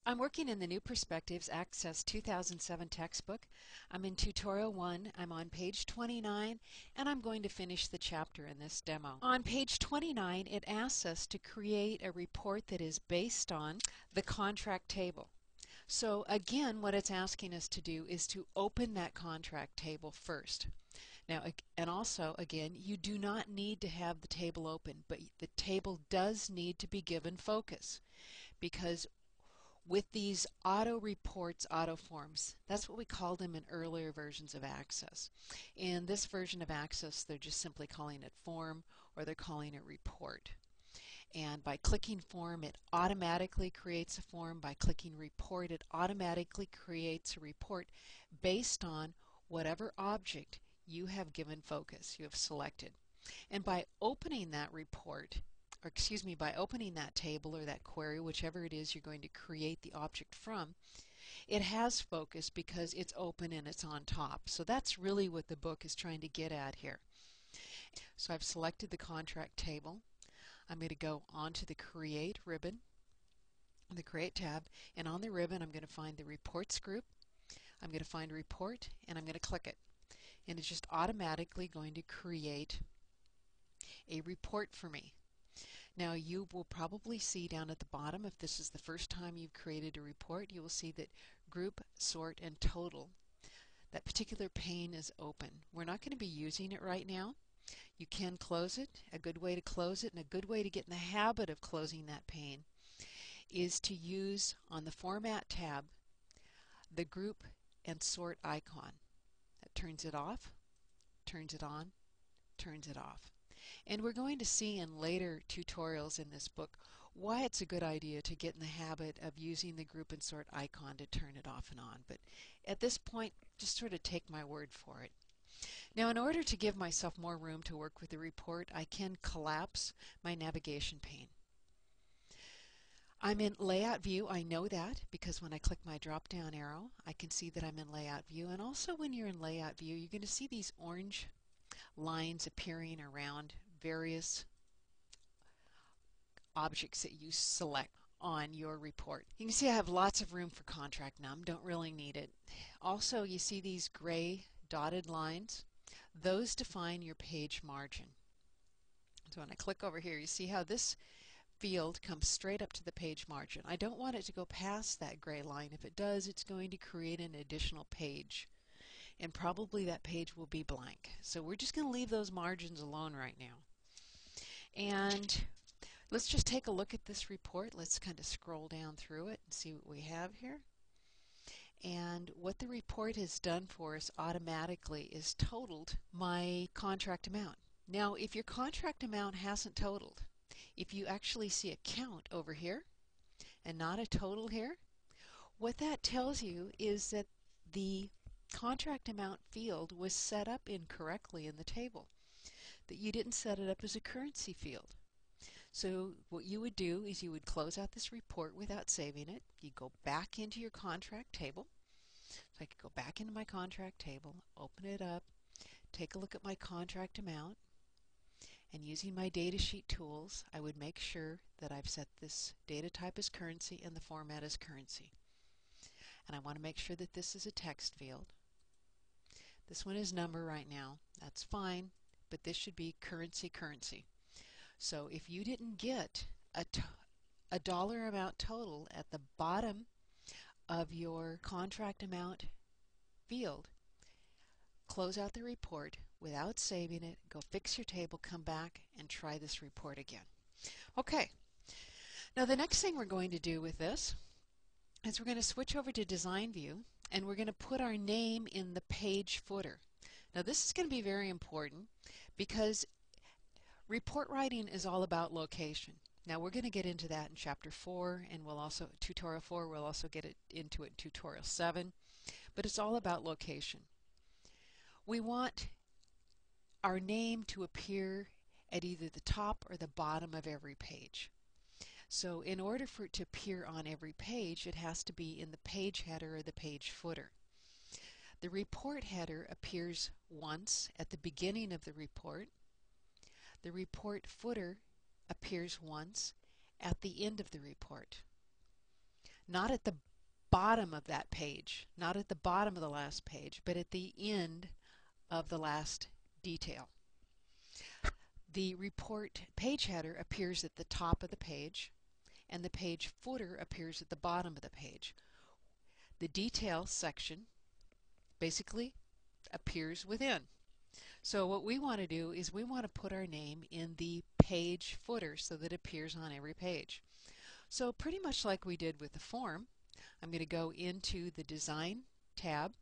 I'm working in the New Perspectives Access 2007 textbook. I'm in Tutorial 1. I'm on page 29, and I'm going to finish the chapter in this demo. On page 29, it asks us to create a report that is based on the contract table. So again, what it's asking us to do is to open that contract table first. Now, and also, again, you do not need to have the table open, but the table does need to be given focus, because with these auto reports, auto forms, that's what we called them in earlier versions of Access. In this version of Access, they're just simply calling it form, or they're calling it report. And by clicking form, it automatically creates a form. By clicking report, it automatically creates a report based on whatever object you have given focus, you have selected. And by opening that report, or excuse me, by opening that table or that query, whichever it is you're going to create the object from, it has focus because it's open and it's on top. So that's really what the book is trying to get at here. So I've selected the contract table. I'm going to go onto the Create ribbon, the Create tab, and on the ribbon I'm going to find the Reports group. I'm going to find Report, and I'm going to click it. And it's just automatically going to create a report for me. Now you will probably see down at the bottom, if this is the first time you've created a report, you will see that Group, Sort, and Total. That particular pane is open. We're not going to be using it right now. You can close it. A good way to close it, and a good way to get in the habit of closing that pane, is to use on the Format tab the Group and Sort icon. That turns it off, turns it on, turns it off. And we're going to see in later tutorials in this book why it's a good idea to get in the habit of using the Group and Sort icon to turn it off and on. But at this point, just sort of take my word for it. Now, in order to give myself more room to work with the report, I can collapse my navigation pane. I'm in Layout View. I know that because when I click my drop-down arrow, I can see that I'm in Layout View. And also when you're in Layout View, you're going to see these orange lines appearing around various objects that you select on your report. You can see I have lots of room for contract num, don't really need it. Also, you see these gray dotted lines? Those define your page margin. So when I click over here, you see how this field comes straight up to the page margin. I don't want it to go past that gray line. If it does, it's going to create an additional page, and probably that page will be blank. So we're just going to leave those margins alone right now. And let's just take a look at this report. Let's kind of scroll down through it and see what we have here. And what the report has done for us automatically is totaled my contract amount. Now, if your contract amount hasn't totaled, if you actually see a count over here and not a total here, what that tells you is that the contract amount field was set up incorrectly in the table, that you didn't set it up as a currency field. So what you would do is you would close out this report without saving it. You go back into your contract table. So I could go back into my contract table, open it up, take a look at my contract amount, and using my datasheet tools, I would make sure that I've set this data type as currency and the format as currency. And I want to make sure that this is a text field. This one is number right now. That's fine, but this should be currency. So if you didn't get a dollar amount total at the bottom of your contract amount field, close out the report without saving it, go fix your table, come back and try this report again. Okay, now the next thing we're going to do with this is we're going to switch over to Design View, and we're going to put our name in the page footer. Now this is going to be very important because report writing is all about location. Now we're going to get into that in Chapter 4, and Tutorial 4, we'll also get into it in Tutorial 7, but it's all about location. We want our name to appear at either the top or the bottom of every page. So in order for it to appear on every page, it has to be in the page header or the page footer. The report header appears once at the beginning of the report. The report footer appears once at the end of the report. not at the bottom of that page, not at the bottom of the last page, but at the end of the last detail. The report page header appears at the top of the page, and the page footer appears at the bottom of the page. The detail section basically appears within. So what we want to do is we want to put our name in the page footer so that it appears on every page. So pretty much like we did with the form, I'm going to go into the Design tab.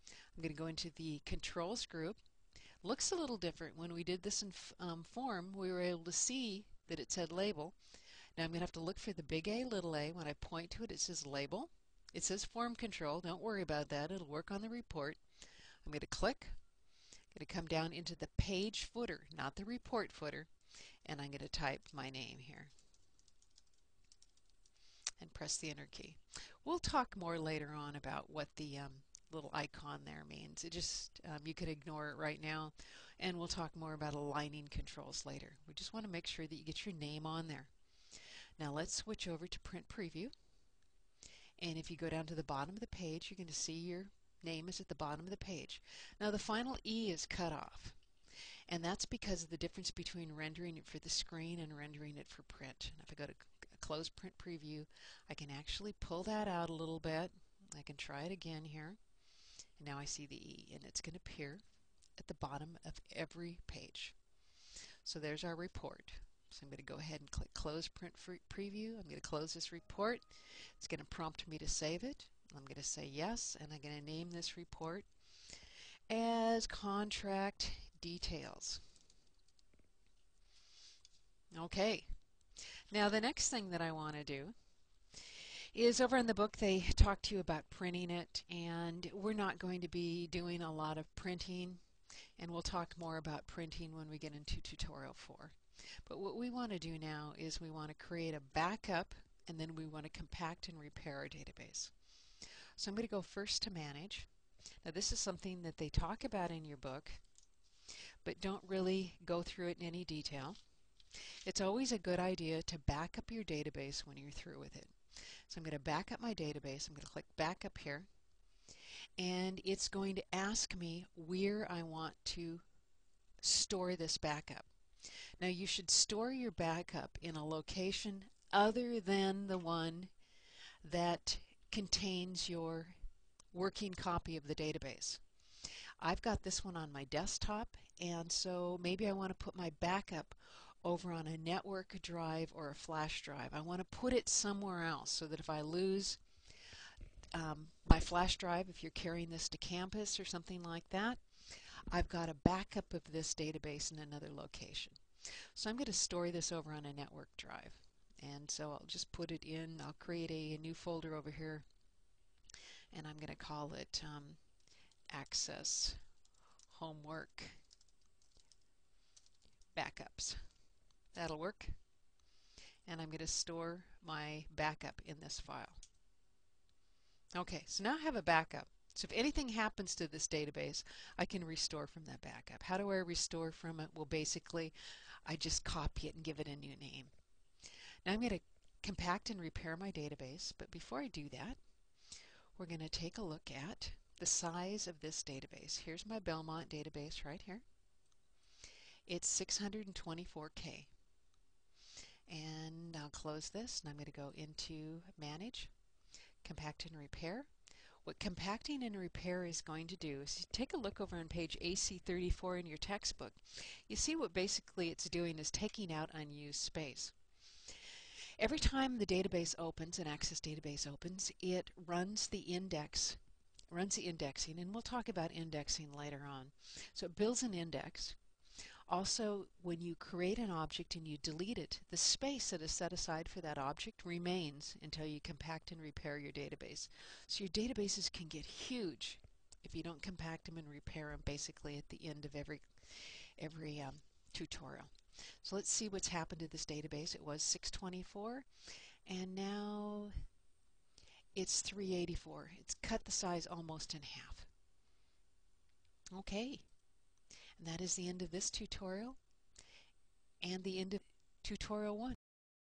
I'm going to go into the Controls group. Looks a little different. When we did this in form, we were able to see that it said Label. Now I'm going to have to look for the big A, little a. When I point to it, it says Label. It says Form Control. Don't worry about that. It'll work on the report. I'm going to click. I'm going to come down into the page footer, not the report footer, and I'm going to type my name here and press the Enter key. We'll talk more later on about what the little icon there means. It just, you could ignore it right now, and we'll talk more about aligning controls later. We just want to make sure that you get your name on there. Now let's switch over to Print Preview, and if you go down to the bottom of the page, you're going to see your name is at the bottom of the page. Now the final E is cut off, and that's because of the difference between rendering it for the screen and rendering it for print. And if I go to Close Print Preview, I can actually pull that out a little bit. I can try it again here. And now I see the E, and it's going to appear at the bottom of every page. So there's our report. So I'm going to go ahead and click Close Print Preview. I'm going to close this report. It's going to prompt me to save it. I'm going to say yes, and I'm going to name this report as Contract Details. Okay. Now the next thing that I want to do is over in the book they talk to you about printing it, and we're not going to be doing a lot of printing, and we'll talk more about printing when we get into tutorial 4. But what we want to do now is we want to create a backup, and then we want to compact and repair our database. So I'm going to go first to Manage. Now this is something that they talk about in your book, but don't really go through it in any detail. It's always a good idea to back up your database when you're through with it. So I'm going to back up my database. I'm going to click Backup here, and it's going to ask me where I want to store this backup. Now you should store your backup in a location other than the one that contains your working copy of the database. I've got this one on my desktop, and so maybe I want to put my backup over on a network drive or a flash drive. I want to put it somewhere else so that if I lose my flash drive, if you're carrying this to campus or something like that, I've got a backup of this database in another location. So I'm going to store this over on a network drive, and so I'll just put it in. I'll create a new folder over here, and I'm going to call it Access Homework Backups. That'll work. And I'm going to store my backup in this file. Okay, so now I have a backup. So if anything happens to this database, I can restore from that backup. How do I restore from it? Well, basically, I just copy it and give it a new name. Now I'm going to compact and repair my database, but before I do that, we're going to take a look at the size of this database. Here's my Belmont database right here. It's 624K. And I'll close this, and I'm going to go into Manage, Compact and Repair. What compacting and repair is going to do is take a look over on page AC34 in your textbook. You see what basically it's doing is taking out unused space. Every time the database opens, an Access database opens, it runs the indexing, and we'll talk about indexing later on. So it builds an index. Also, when you create an object and you delete it, the space that is set aside for that object remains until you compact and repair your database. So your databases can get huge if you don't compact them and repair them basically at the end of every tutorial. So let's see what's happened to this database. It was 624, and now it's 384. It's cut the size almost in half. Okay. And that is the end of this tutorial and the end of tutorial 1.